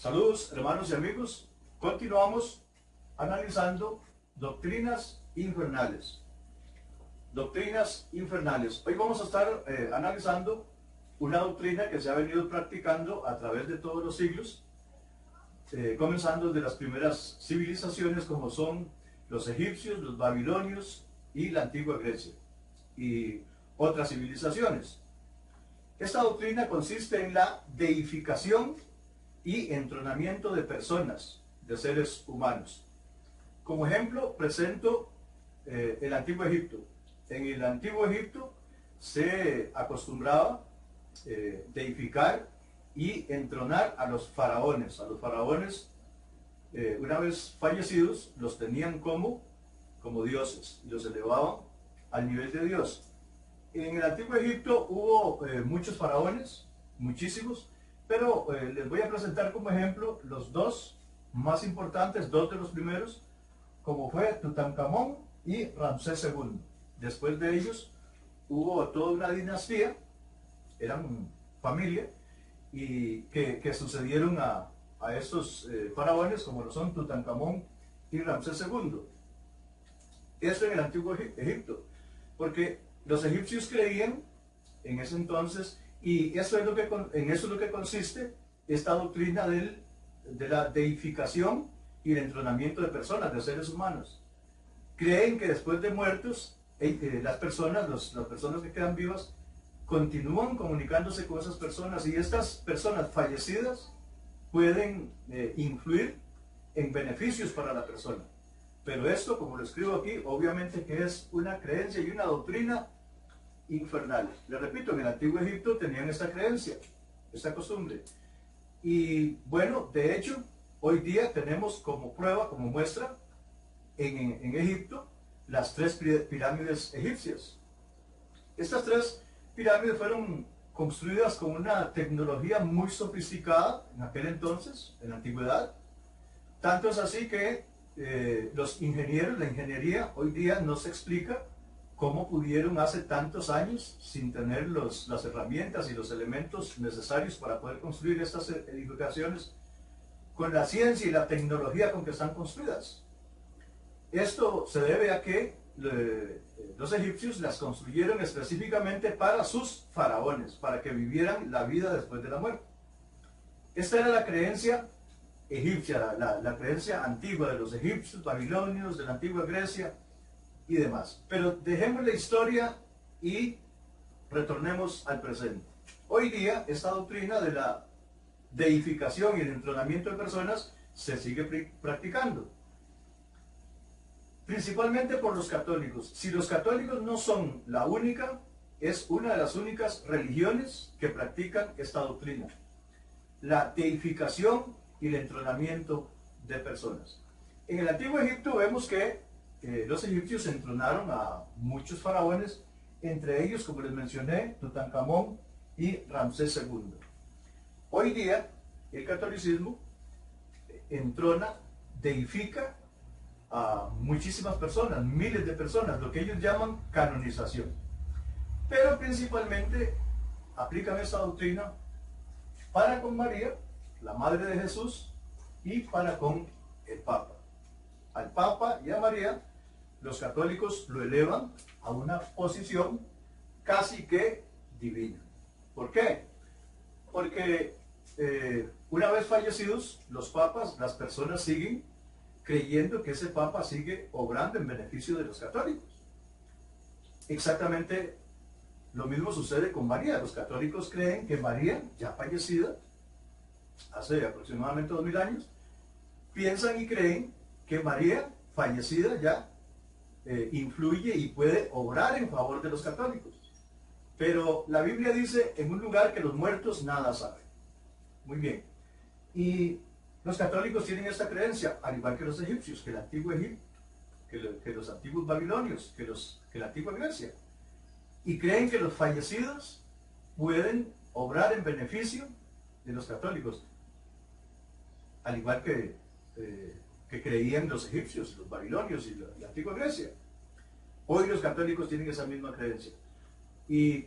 Saludos hermanos y amigos, continuamos analizando doctrinas infernales. Doctrinas infernales. Hoy vamos a estar analizando una doctrina que se ha venido practicando a través de todos los siglos, comenzando desde las primeras civilizaciones como son los egipcios, los babilonios y la antigua Grecia y otras civilizaciones. Esta doctrina consiste en la deificación y entronamiento de personas, de seres humanos. Como ejemplo presento el Antiguo Egipto. En el Antiguo Egipto se acostumbraba deificar y entronar a los faraones. A los faraones, una vez fallecidos, los tenían como dioses y los elevaban al nivel de Dios. En el Antiguo Egipto hubo muchos faraones, muchísimos, pero les voy a presentar como ejemplo los dos más importantes, dos de los primeros, como fue Tutankamón y Ramsés II. Después de ellos hubo toda una dinastía, eran familia, y que sucedieron a estos faraones, como lo son Tutankamón y Ramsés II. Esto en el Antiguo Egipto, porque los egipcios creían en ese entonces, y eso es en eso es lo que consiste esta doctrina de la deificación y el entronamiento de personas, de seres humanos. Creen que después de muertos, las personas que quedan vivas, continúan comunicándose con esas personas, y estas personas fallecidas pueden influir en beneficios para la persona. Pero esto, como lo escribo aquí, obviamente que es una creencia y una doctrina infernal. Les repito, en el Antiguo Egipto tenían esta creencia, esta costumbre. Y bueno, de hecho, hoy día tenemos como prueba, como muestra, en Egipto, las tres pirámides egipcias. Estas tres pirámides fueron construidas con una tecnología muy sofisticada en aquel entonces, en la antigüedad. Tanto es así que los ingenieros, la ingeniería, hoy día no se explica cómo pudieron hace tantos años, sin tener las herramientas y los elementos necesarios para poder construir estas edificaciones, con la ciencia y la tecnología con que están construidas. Esto se debe a que los egipcios las construyeron específicamente para sus faraones, para que vivieran la vida después de la muerte. Esta era la creencia egipcia, la creencia antigua de los egipcios, babilonios, de la antigua Grecia y demás. Pero dejemos la historia y retornemos al presente. Hoy día esta doctrina de la deificación y el entronamiento de personas se sigue practicando, principalmente por los católicos. Si los católicos no son la única, es una de las únicas religiones que practican esta doctrina, la deificación y el entronamiento de personas. En el Antiguo Egipto vemos que los egipcios entronaron a muchos faraones, entre ellos, como les mencioné, Tutankamón y Ramsés II. Hoy día, el catolicismo entrona, deifica a muchísimas personas, miles de personas, lo que ellos llaman canonización. Pero principalmente aplican esta doctrina para con María, la Madre de Jesús, y para con el Papa. Al Papa y a María, los católicos lo elevan a una posición casi que divina. ¿Por qué? Porque una vez fallecidos los papas, las personas siguen creyendo que ese papa sigue obrando en beneficio de los católicos. Exactamente lo mismo sucede con María. Los católicos creen que María, ya fallecida, hace aproximadamente 2000 años, piensan y creen que María, fallecida ya, influye y puede obrar en favor de los católicos. Pero la Biblia dice en un lugar que los muertos nada saben. Muy bien. Y los católicos tienen esta creencia, al igual que los egipcios, que el antiguo Egipto, que los antiguos babilonios, que la antigua Grecia. Y creen que los fallecidos pueden obrar en beneficio de los católicos, al igual que creían los egipcios, los babilonios y la antigua Grecia. Hoy los católicos tienen esa misma creencia. Y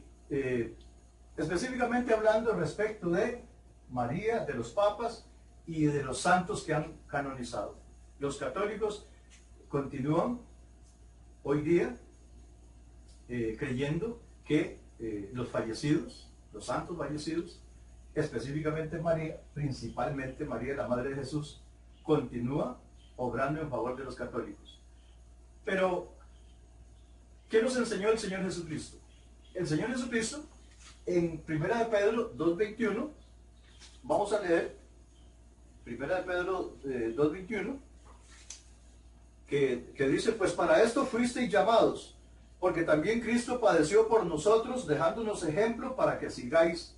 específicamente hablando respecto de María, de los papas y de los santos que han canonizado. Los católicos continúan hoy día creyendo que los fallecidos, los santos fallecidos, específicamente María, principalmente María, la Madre de Jesús, continúa obrando en favor de los católicos. Pero, ¿qué nos enseñó el Señor Jesucristo? El Señor Jesucristo, en 1 de Pedro 2.21, vamos a leer 1 de Pedro 2.21, que dice, pues para esto fuisteis llamados, porque también Cristo padeció por nosotros, dejándonos ejemplo para que sigáis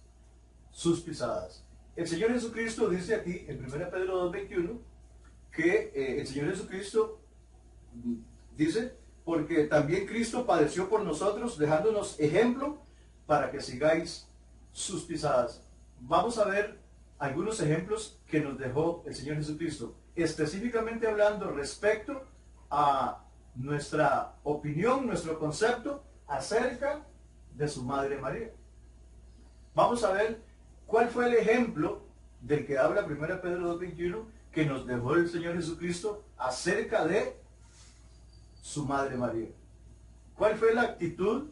sus pisadas. El Señor Jesucristo dice aquí, en 1 Pedro 2.21, que el Señor Jesucristo dice, porque también Cristo padeció por nosotros, dejándonos ejemplo para que sigáis sus pisadas. Vamos a ver algunos ejemplos que nos dejó el Señor Jesucristo, específicamente hablando respecto a nuestra opinión, nuestro concepto acerca de su Madre María. Vamos a ver cuál fue el ejemplo del que habla 1 Pedro 2.21 que nos dejó el Señor Jesucristo acerca de su Madre María. ¿Cuál fue la actitud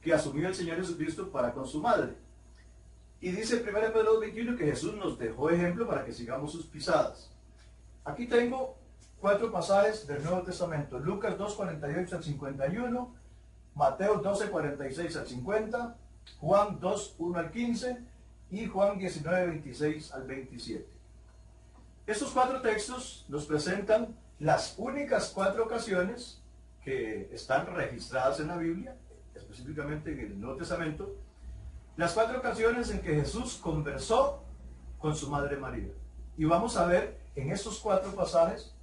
que asumió el Señor Jesucristo para con su Madre? Y dice 1 Pedro 2.21 que Jesús nos dejó ejemplo para que sigamos sus pisadas. Aquí tengo 4 pasajes del Nuevo Testamento. Lucas 2.48 al 51, Mateo 12.46 al 50, Juan 2.1 al 15 y Juan 19.26 al 27. Estos 4 textos nos presentan las únicas 4 ocasiones que están registradas en la Biblia, específicamente en el Nuevo Testamento, las 4 ocasiones en que Jesús conversó con su Madre María. Y vamos a ver en estos 4 pasajes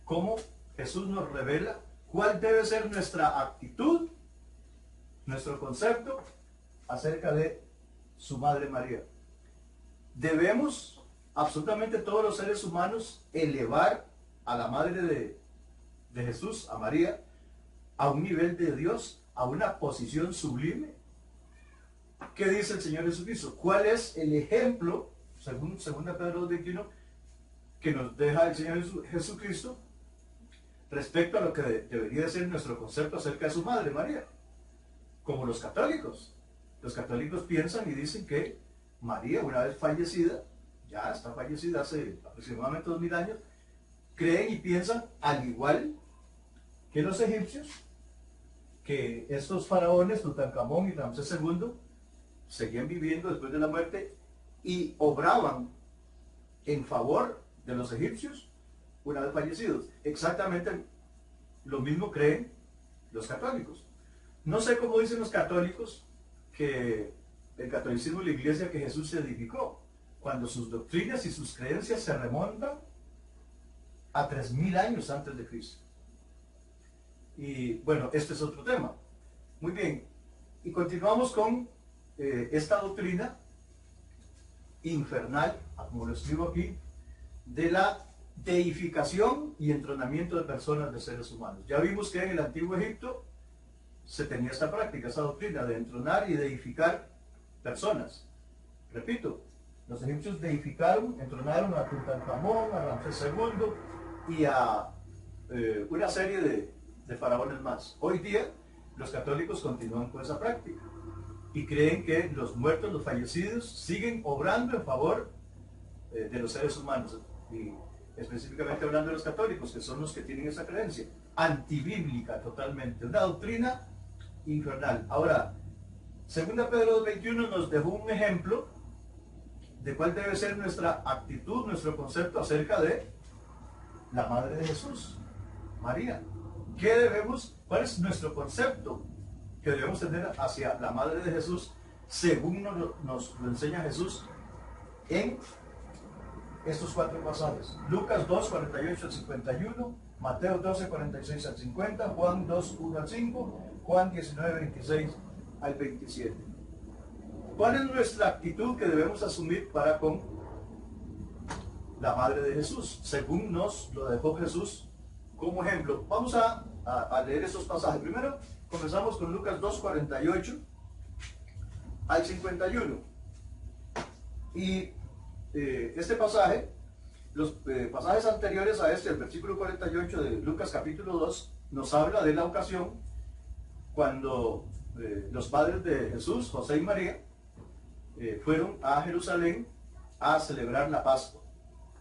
cómo Jesús nos revela cuál debe ser nuestra actitud, nuestro concepto acerca de su Madre María. Debemos, absolutamente todos los seres humanos, elevar a la Madre de Jesús, a María, a un nivel de Dios, a una posición sublime. ¿Qué dice el Señor Jesucristo? ¿Cuál es el ejemplo, según 2 Pedro 2.21, que nos deja el Señor Jesucristo respecto a lo que debería ser nuestro concepto acerca de su Madre María? Como los católicos. Los católicos piensan y dicen que María, una vez fallecida, ya está fallecida hace aproximadamente 2000 años, creen y piensan, al igual que los egipcios, que estos faraones, Tutankamón y Ramsés II, seguían viviendo después de la muerte y obraban en favor de los egipcios una vez fallecidos. Exactamente lo mismo creen los católicos. No sé cómo dicen los católicos que el catolicismo y la iglesia que Jesús se edificó, cuando sus doctrinas y sus creencias se remontan a 3000 años antes de Cristo. Y bueno, este es otro tema. Muy bien, y continuamos con esta doctrina infernal, como lo escribo aquí, de la deificación y entronamiento de personas, de seres humanos. Ya vimos que en el Antiguo Egipto se tenía esta práctica, esta doctrina de entronar y deificar personas. Repito, los egipcios deificaron, entronaron a Tutankamón, a Ramsés II y a una serie de faraones más. Hoy día los católicos continúan con esa práctica y creen que los muertos, los fallecidos, siguen obrando en favor de los seres humanos, y específicamente hablando de los católicos, que son los que tienen esa creencia antibíblica totalmente, una doctrina infernal. Ahora, 2 Pedro 2.21 nos dejó un ejemplo de cuál debe ser nuestra actitud, nuestro concepto acerca de la Madre de Jesús, María. ¿Cuál es nuestro concepto que debemos tener hacia la Madre de Jesús, según nos lo enseña Jesús en estos 4 pasajes? Lucas 2.48 al 51, Mateo 12.46 al 50, Juan 2.1 al 5, Juan 19.26 al 27. ¿Cuál es nuestra actitud que debemos asumir para con la Madre de Jesús, según nos lo dejó Jesús como ejemplo? Vamos a leer estos pasajes. Primero comenzamos con Lucas 2.48 al 51. Y este pasaje Los pasajes anteriores a este, el versículo 48 de Lucas capítulo 2, nos habla de la ocasión cuando los padres de Jesús, José y María, fueron a Jerusalén a celebrar la Pascua.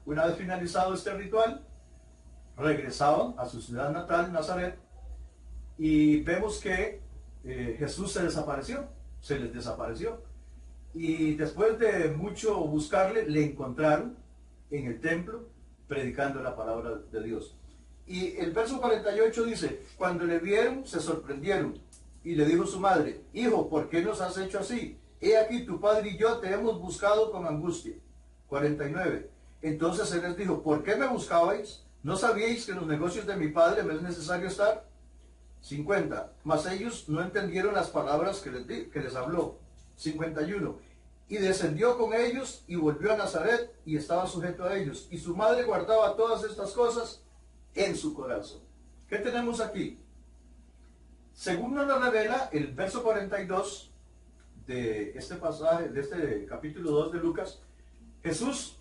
Una vez finalizado este ritual, regresaban a su ciudad natal, Nazaret, y vemos que Jesús se les desapareció. Y después de mucho buscarle, le encontraron en el templo predicando la palabra de Dios. Y el verso 48 dice, cuando le vieron, se sorprendieron, y le dijo su madre, hijo, ¿por qué nos has hecho así? He aquí tu padre y yo te hemos buscado con angustia. 49. Entonces él les dijo, ¿por qué me buscabais? ¿No sabíais que en los negocios de mi padre me es necesario estar? 50. Mas ellos no entendieron las palabras que les habló. 51. Y descendió con ellos y volvió a Nazaret y estaba sujeto a ellos. Y su madre guardaba todas estas cosas en su corazón. ¿Qué tenemos aquí? Según nos lo revela el verso 42 de este pasaje, de este capítulo 2 de Lucas, Jesús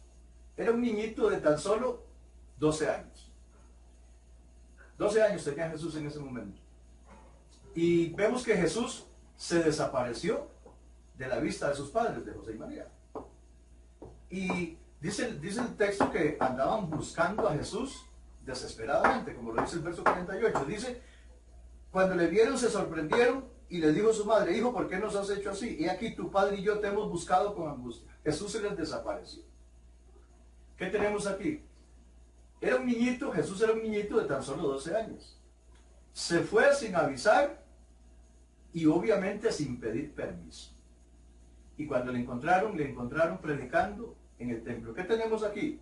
era un niñito de tan solo 12 años. 12 años tenía Jesús en ese momento. Y vemos que Jesús se desapareció de la vista de sus padres, de José y María. Y dice el texto que andaban buscando a Jesús desesperadamente, como lo dice el verso 48. Dice, cuando le vieron se sorprendieron y le dijo su madre, hijo, ¿por qué nos has hecho así? Y aquí tu padre y yo te hemos buscado con angustia. Jesús se les desapareció. ¿Qué tenemos aquí? Jesús era un niñito de tan solo 12 años. Se fue sin avisar y obviamente sin pedir permiso. Y cuando le encontraron predicando en el templo. ¿Qué tenemos aquí?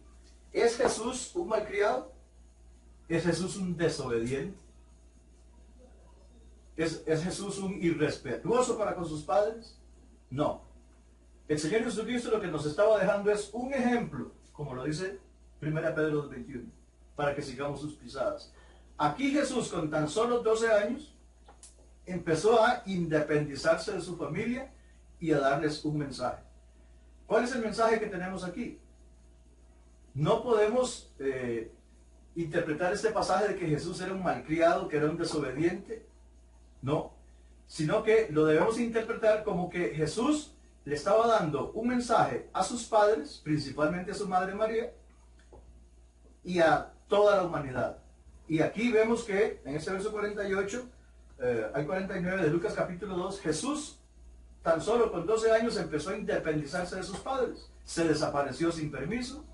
¿Es Jesús un malcriado? ¿Es Jesús un desobediente? ¿Es Jesús un irrespetuoso para con sus padres? No. El Señor Jesucristo lo que nos estaba dejando es un ejemplo, como lo dice 1 Pedro 2:21, para que sigamos sus pisadas. Aquí Jesús, con tan solo 12 años, empezó a independizarse de su familia y a darles un mensaje. ¿Cuál es el mensaje que tenemos aquí? No podemos interpretar este pasaje de que Jesús era un malcriado, que era un desobediente, no, sino que lo debemos interpretar como que Jesús le estaba dando un mensaje a sus padres, principalmente a su madre María, y a toda la humanidad. Y aquí vemos que en ese verso 48 al 49 de Lucas capítulo 2, Jesús tan solo con 12 años empezó a independizarse de sus padres. Se desapareció sin permiso,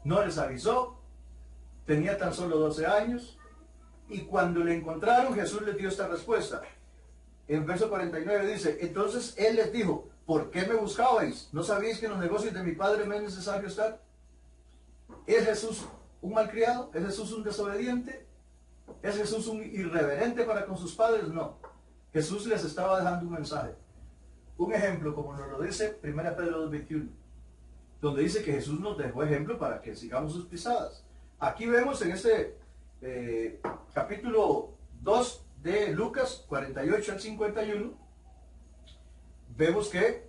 no les avisó, tenía tan solo 12 años, y cuando le encontraron, Jesús les dio esta respuesta. En verso 49 dice, entonces Él les dijo, ¿por qué me buscabais? ¿No sabíais que en los negocios de mi Padre me es necesario estar? ¿Es Jesús un malcriado? ¿Es Jesús un desobediente? ¿Es Jesús un irreverente para con sus padres? No. Jesús les estaba dejando un mensaje. Un ejemplo, como nos lo dice 1 Pedro 2:21, donde dice que Jesús nos dejó ejemplo para que sigamos sus pisadas. Aquí vemos en este capítulo 2 de Lucas 48 al 51, vemos que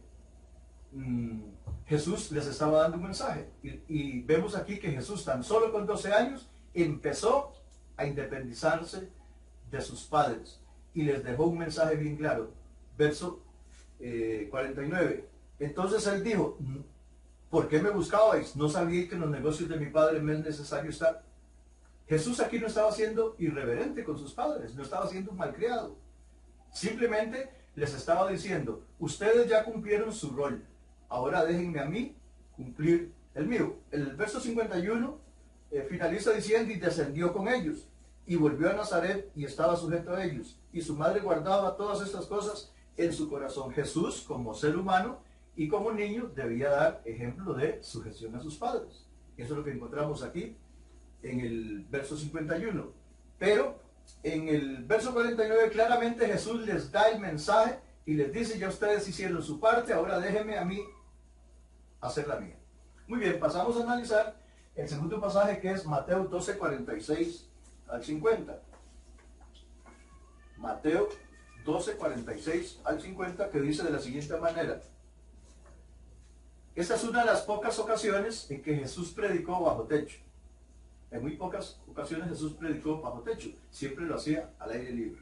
Jesús les estaba dando un mensaje. Y vemos aquí que Jesús, tan solo con 12 años, empezó a independizarse de sus padres y les dejó un mensaje bien claro. Verso 49. Entonces Él dijo, ¿por qué me buscabais? ¿No sabíais que en los negocios de mi Padre me es necesario estar? Jesús aquí no estaba siendo irreverente con sus padres, no estaba siendo un malcriado. Simplemente les estaba diciendo, ustedes ya cumplieron su rol, ahora déjenme a mí cumplir el mío. El verso 51 finaliza diciendo, y descendió con ellos, y volvió a Nazaret, y estaba sujeto a ellos. Y su madre guardaba todas estas cosas en su corazón. Jesús, como ser humano y como niño, debía dar ejemplo de sujeción a sus padres. Eso es lo que encontramos aquí en el verso 51. Pero en el verso 49 claramente Jesús les da el mensaje y les dice, ya ustedes hicieron su parte, ahora déjenme a mí hacer la mía. Muy bien, pasamos a analizar el segundo pasaje, que es Mateo 12, 46 al 50. Mateo 12, 46 al 50, que dice de la siguiente manera: Esta es una de las pocas ocasiones en que Jesús predicó bajo techo. En muy pocas ocasiones Jesús predicó bajo techo. Siempre lo hacía al aire libre.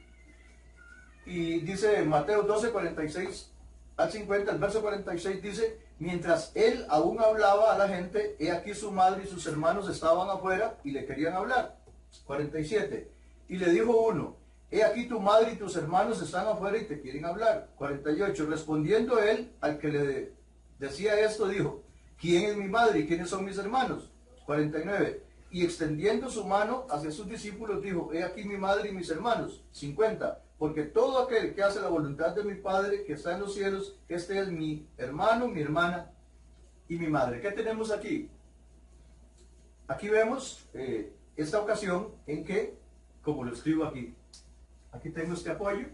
Y dice Mateo 12, 46 al 50, el verso 46 dice: mientras él aún hablaba a la gente, he aquí su madre y sus hermanos estaban afuera y le querían hablar. 47. Y le dijo uno: he aquí tu madre y tus hermanos están afuera y te quieren hablar. 48. Respondiendo él al que le decía esto, dijo: ¿quién es mi madre y quiénes son mis hermanos? 49. Y extendiendo su mano hacia sus discípulos, dijo: he aquí mi madre y mis hermanos. 50. Porque todo aquel que hace la voluntad de mi Padre que está en los cielos, este es mi hermano, mi hermana y mi madre. ¿Qué tenemos aquí? Aquí vemos esta ocasión en que, como lo escribo aquí, aquí tengo este apoyo,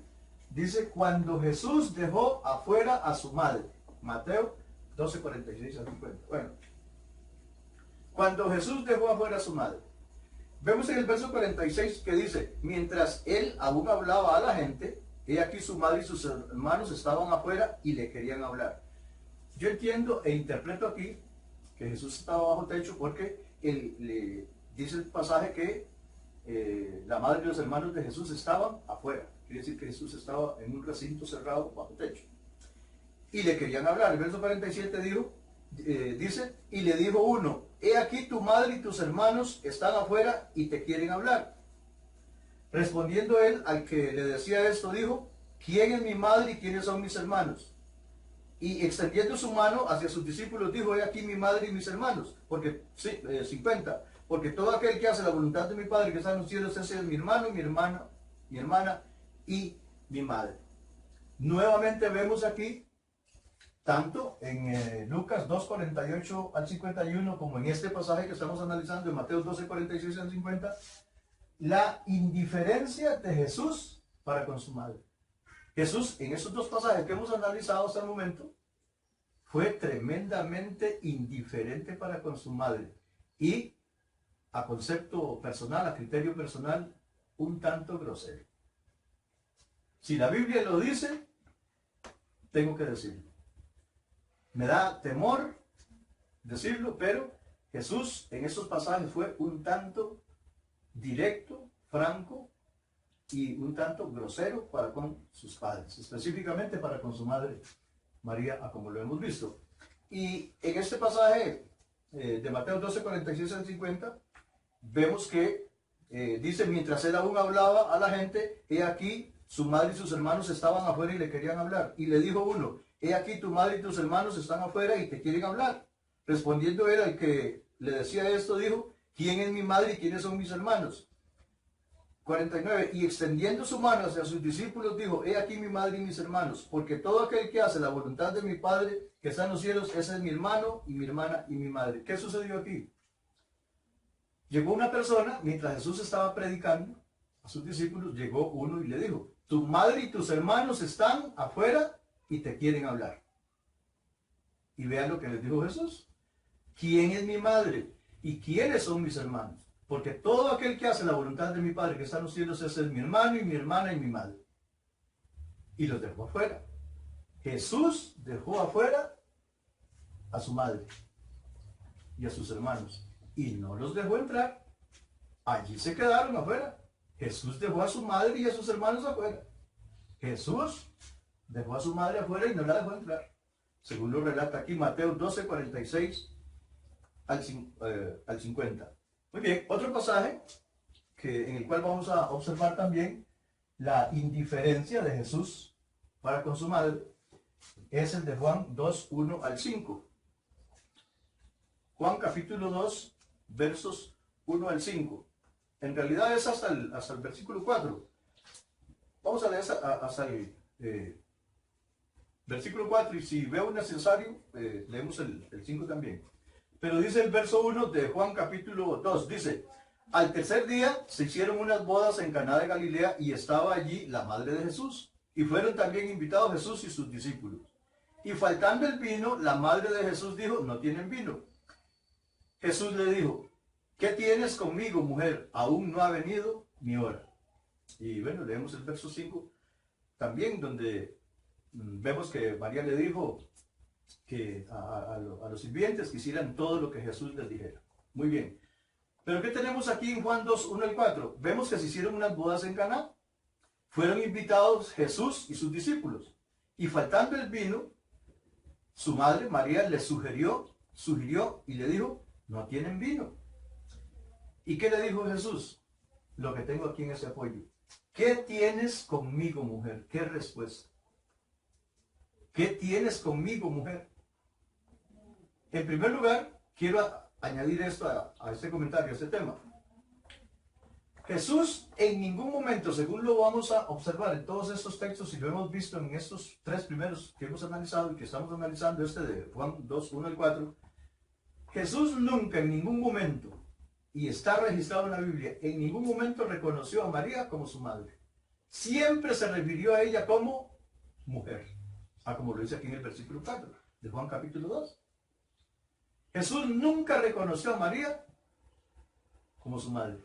dice: cuando Jesús dejó afuera a su madre. Mateo 12, 46 al 50. Bueno, cuando Jesús dejó afuera a su madre. Vemos en el verso 46 que dice: mientras él aún hablaba a la gente, he aquí su madre y sus hermanos estaban afuera y le querían hablar. Yo entiendo e interpreto aquí que Jesús estaba bajo techo porque le dice el pasaje que la madre y los hermanos de Jesús estaban afuera. Quiere decir que Jesús estaba en un recinto cerrado bajo techo. Y le querían hablar. El verso 47 dice: y le dijo uno: he aquí tu madre y tus hermanos están afuera y te quieren hablar. Respondiendo él al que le decía esto, dijo: ¿quién es mi madre y quiénes son mis hermanos? Y extendiendo su mano hacia sus discípulos, dijo: he aquí mi madre y mis hermanos. Porque, 50. Porque todo aquel que hace la voluntad de mi Padre que está en los cielos, ese es mi hermano, mi hermana y mi madre. Nuevamente vemos aquí, tanto en Lucas 2, 48 al 51, como en este pasaje que estamos analizando en Mateo 12, 46 al 50, la indiferencia de Jesús para con su madre. Jesús, en esos dos pasajes que hemos analizado hasta el momento, fue tremendamente indiferente para con su madre. Y a concepto personal, a criterio personal, un tanto grosero. Si la Biblia lo dice, tengo que decirlo. Me da temor decirlo, pero Jesús en esos pasajes fue un tanto directo, franco y un tanto grosero para con sus padres, específicamente para con su madre María, como lo hemos visto. Y en este pasaje de Mateo 12, 46 al 50, vemos que dice: mientras él aún hablaba a la gente, he aquí su madre y sus hermanos estaban afuera y le querían hablar. Y le dijo uno: he aquí tu madre y tus hermanos están afuera y te quieren hablar. Respondiendo él al que le decía esto, dijo: ¿quién es mi madre y quiénes son mis hermanos? 49. Y extendiendo su mano hacia sus discípulos, dijo: he aquí mi madre y mis hermanos, porque todo aquel que hace la voluntad de mi Padre que está en los cielos, ese es mi hermano y mi hermana y mi madre. ¿Qué sucedió aquí? Llegó una persona, mientras Jesús estaba predicando a sus discípulos, llegó uno y le dijo: tu madre y tus hermanos están afuera y te quieren hablar. Y vean lo que les dijo Jesús: ¿quién es mi madre y quiénes son mis hermanos? Porque todo aquel que hace la voluntad de mi Padre que está en los cielos, ese es mi hermano y mi hermana y mi madre. Y los dejó afuera. Jesús dejó afuera a su madre y a sus hermanos y no los dejó entrar. Allí se quedaron afuera. Jesús dejó a su madre y a sus hermanos afuera. Jesús dejó a su madre afuera y no la dejó entrar, según lo relata aquí Mateo 12, 46 al 50. Muy bien, otro pasaje en el cual vamos a observar también la indiferencia de Jesús para con su madre es el de Juan 2, 1 al 5. Juan capítulo 2, versos 1 al 5. En realidad es hasta el versículo 4. Vamos a leer hasta el versículo 4, y si veo necesario, leemos el 5 también. Pero dice el verso 1 de Juan capítulo 2, dice: al tercer día se hicieron unas bodas en Caná de Galilea y estaba allí la madre de Jesús. Y fueron también invitados Jesús y sus discípulos. Y faltando el vino, la madre de Jesús dijo: no tienen vino. Jesús le dijo: ¿qué tienes conmigo, mujer? Aún no ha venido mi hora. Y bueno, leemos el verso 5 también, donde vemos que María le dijo: a los sirvientes que hicieran todo lo que Jesús les dijera. Muy bien. Pero ¿qué tenemos aquí en Juan 2, 1 al 4? Vemos que se hicieron unas bodas en Caná. Fueron invitados Jesús y sus discípulos. Y faltando el vino, su madre María le sugirió y le dijo, no tienen vino. ¿Y qué le dijo Jesús? Lo que tengo aquí en ese apoyo. ¿Qué tienes conmigo, mujer? ¿Qué respuesta? ¿Qué tienes conmigo, mujer? En primer lugar, quiero añadir esto a este comentario, a este tema. Jesús en ningún momento, según lo vamos a observar en todos estos textos y lo hemos visto en estos tres primeros que hemos analizado y que estamos analizando, este de Juan 2, 1 al 4, Jesús nunca en ningún momento, y está registrado en la Biblia, en ningún momento reconoció a María como su madre. Siempre se refirió a ella como mujer, como lo dice aquí en el versículo 4 de Juan capítulo 2. Jesús nunca reconoció a María como su madre.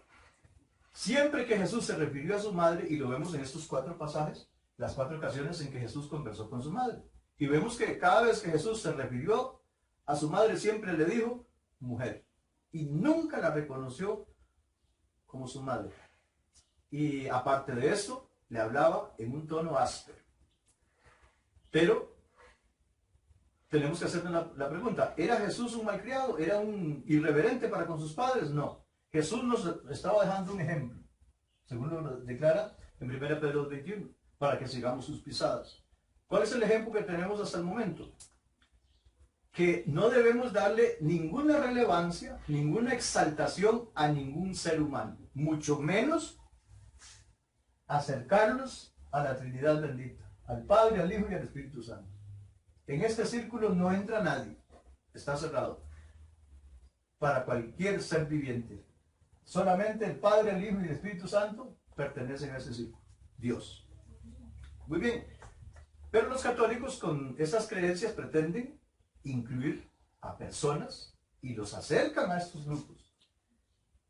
Siempre que Jesús se refirió a su madre, y lo vemos en estos cuatro pasajes, las cuatro ocasiones en que Jesús conversó con su madre. Y vemos que cada vez que Jesús se refirió a su madre, siempre le dijo mujer. Y nunca la reconoció como su madre. Y aparte de esto, le hablaba en un tono áspero. Pero tenemos que hacernos la pregunta, ¿era Jesús un malcriado? ¿Era un irreverente para con sus padres? No. Jesús nos estaba dejando un ejemplo, según lo declara en 1 Pedro 21, para que sigamos sus pisadas. ¿Cuál es el ejemplo que tenemos hasta el momento? Que no debemos darle ninguna relevancia, ninguna exaltación a ningún ser humano, mucho menos acercarlos a la Trinidad bendita, al Padre, al Hijo y al Espíritu Santo. En este círculo no entra nadie, está cerrado para cualquier ser viviente. Solamente el Padre, el Hijo y el Espíritu Santo pertenecen a ese círculo, Dios. Muy bien, pero los católicos con esas creencias pretenden incluir a personas y los acercan a estos grupos.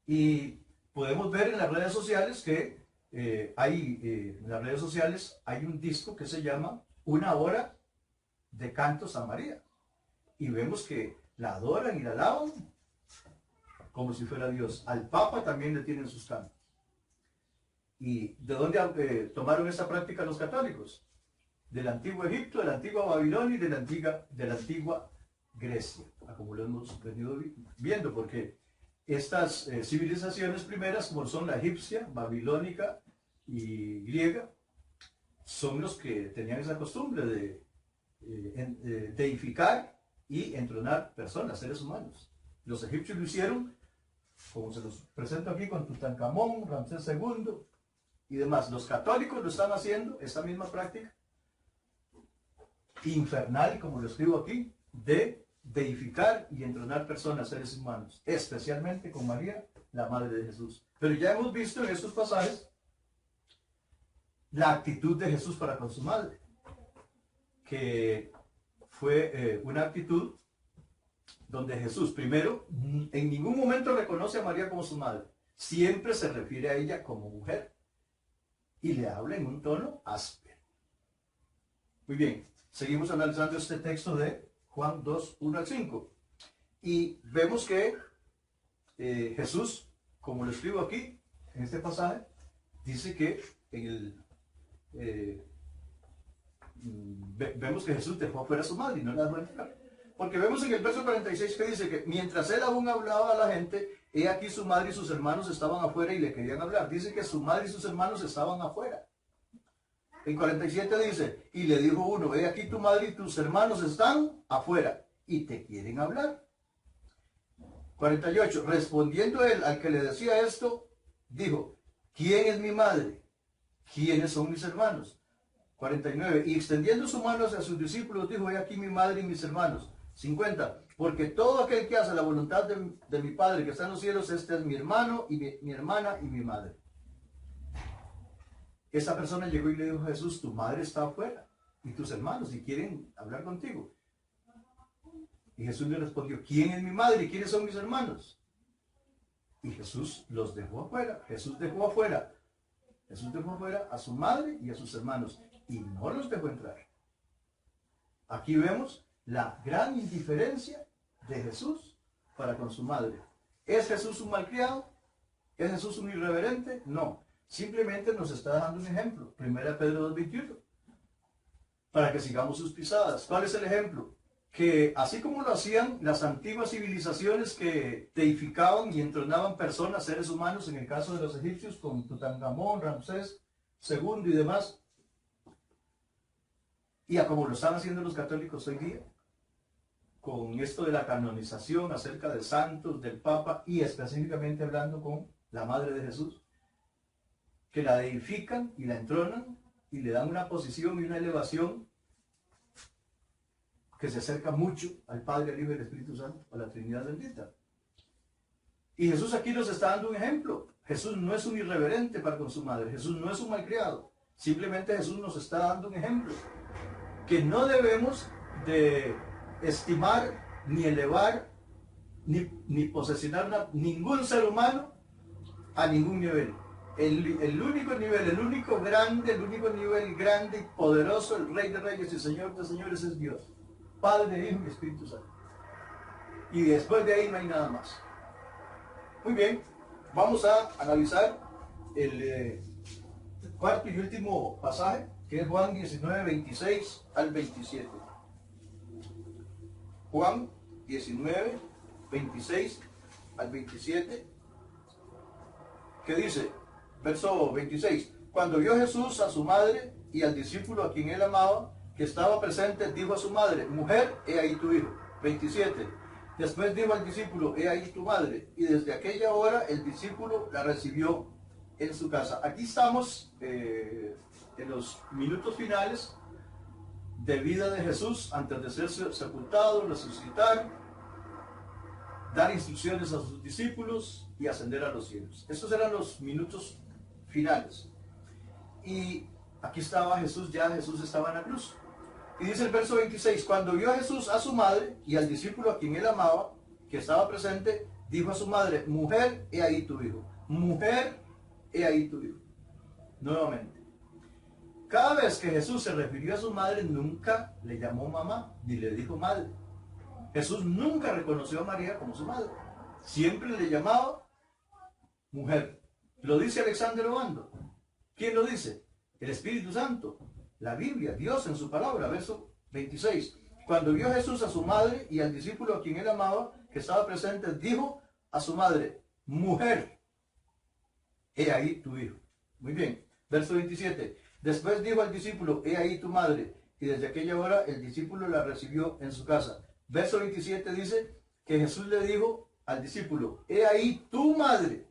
Y podemos ver en las redes sociales que en las redes sociales hay un disco que se llama Una Hora de Cantos a María. Y vemos que la adoran y la alaban como si fuera Dios. Al Papa también le tienen sus cantos. ¿Y de dónde tomaron esta práctica los católicos? Del antiguo Egipto, de la antigua Babilonia y de la antigua Grecia, como lo hemos venido viendo, porque estas civilizaciones primeras, como son la egipcia, babilónica y griega, son los que tenían esa costumbre de deificar y entronar personas, seres humanos. Los egipcios lo hicieron, como se los presento aquí, con Tutankamón, Ramsés II y demás. Los católicos lo están haciendo, esta misma práctica infernal, como lo escribo aquí, de deificar y entronar personas, seres humanos, especialmente con María, la Madre de Jesús. Pero ya hemos visto en estos pasajes la actitud de Jesús para con su madre, que fue una actitud donde Jesús, primero, en ningún momento reconoce a María como su madre, siempre se refiere a ella como mujer y le habla en un tono áspero. Muy bien, seguimos analizando este texto de Juan 2, 1 al 5 y vemos que Jesús, como lo escribo aquí en este pasaje, dice que vemos que Jesús dejó afuera a su madre y no la dejó entrar. Porque vemos en el verso 46 que dice que mientras él aún hablaba a la gente, he aquí su madre y sus hermanos estaban afuera y le querían hablar. Dice que su madre y sus hermanos estaban afuera. En 47 dice, y le dijo uno, he aquí tu madre y tus hermanos están afuera y te quieren hablar. 48, respondiendo él al que le decía esto, dijo, ¿quién es mi madre? ¿Quiénes son mis hermanos? 49, y extendiendo su mano hacia sus discípulos, dijo, he aquí mi madre y mis hermanos. 50, porque todo aquel que hace la voluntad de mi Padre que está en los cielos, este es mi hermano y mi hermana y mi madre. Esa persona llegó y le dijo a Jesús, tu madre está afuera y tus hermanos y quieren hablar contigo. Y Jesús le respondió, ¿quién es mi madre y quiénes son mis hermanos? Y Jesús los dejó afuera. Jesús dejó afuera a su madre y a sus hermanos y no los dejó entrar. Aquí vemos la gran indiferencia de Jesús para con su madre. ¿Es Jesús un malcriado? ¿Es Jesús un irreverente? No. Simplemente nos está dando un ejemplo. 1 Pedro 2:21. Para que sigamos sus pisadas. ¿Cuál es el ejemplo? Que así como lo hacían las antiguas civilizaciones que deificaban y entronaban personas, seres humanos, en el caso de los egipcios, con Tutankamón, Ramsés II y demás, y a como lo están haciendo los católicos hoy día, con esto de la canonización acerca de santos, del Papa, y específicamente hablando con la Madre de Jesús, que la deifican y la entronan y le dan una posición y una elevación que se acerca mucho al Padre, al Hijo y al Espíritu Santo, a la Trinidad bendita. Y Jesús aquí nos está dando un ejemplo. Jesús no es un irreverente para con su madre, Jesús no es un malcriado. Simplemente Jesús nos está dando un ejemplo, que no debemos de estimar, ni elevar, ni posesionar ningún ser humano a ningún nivel. El único nivel, el único nivel grande y poderoso, el Rey de Reyes y Señor de Señores es Dios, Padre, Hijo y Espíritu Santo. Y después de ahí no hay nada más. Muy bien, vamos a analizar el cuarto y último pasaje, que es Juan 19, 26 al 27. Juan 19, 26 al 27, que dice, verso 26, cuando vio Jesús a su madre y al discípulo a quien él amaba, que estaba presente, dijo a su madre, mujer, he ahí tu hijo. 27, después dijo al discípulo, he ahí tu madre, y desde aquella hora el discípulo la recibió en su casa. Aquí estamos en los minutos finales de vida de Jesús, antes de ser sepultado, resucitar, dar instrucciones a sus discípulos y ascender a los cielos. Estos eran los minutos finales. Y aquí estaba Jesús, ya Jesús estaba en la cruz. Y dice el verso 26, cuando vio Jesús a su madre y al discípulo a quien él amaba, que estaba presente, dijo a su madre, mujer, he ahí tu hijo. Mujer, he ahí tu hijo. Nuevamente. Cada vez que Jesús se refirió a su madre, nunca le llamó mamá, ni le dijo madre. Jesús nunca reconoció a María como su madre. Siempre le llamaba mujer. Lo dice Alexander Obando. ¿Quién lo dice? El Espíritu Santo. La Biblia, Dios en su palabra, verso 26. Cuando vio Jesús a su madre y al discípulo a quien él amaba, que estaba presente, dijo a su madre, mujer, he ahí tu hijo. Muy bien. Verso 27. Después dijo al discípulo, he ahí tu madre. Y desde aquella hora el discípulo la recibió en su casa. Verso 27 dice que Jesús le dijo al discípulo, he ahí tu madre.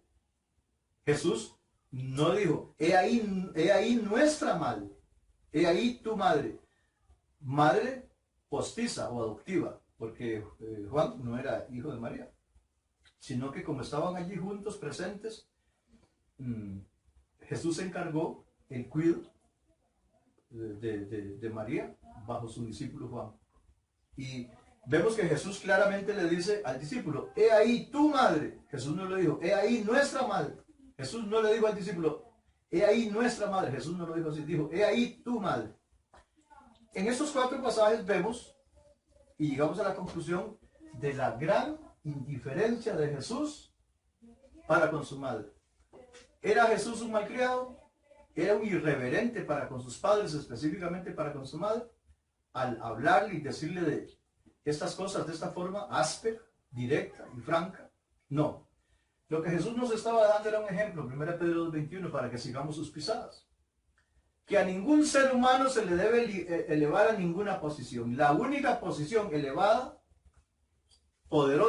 Jesús no dijo, he ahí nuestra madre. He ahí tu madre. Madre postiza o adoptiva, porque Juan no era hijo de María, sino que como estaban allí juntos, presentes, Jesús se encargó el cuidado de María bajo su discípulo Juan. Y vemos que Jesús claramente le dice al discípulo, he ahí tu madre. Jesús no le dijo, he ahí nuestra madre. Jesús no le dijo al discípulo, he ahí nuestra madre. Jesús no lo dijo así, dijo, he ahí tu madre. En estos 4 pasajes vemos y llegamos a la conclusión de la gran indiferencia de Jesús para con su madre. ¿Era Jesús un malcriado? ¿Era un irreverente para con sus padres, específicamente para con su madre? Al hablarle y decirle de estas cosas de esta forma áspera, directa y franca. No. Lo que Jesús nos estaba dando era un ejemplo, 1 Pedro 2:21, para que sigamos sus pisadas. Que a ningún ser humano se le debe elevar a ninguna posición. La única posición elevada, poderosa,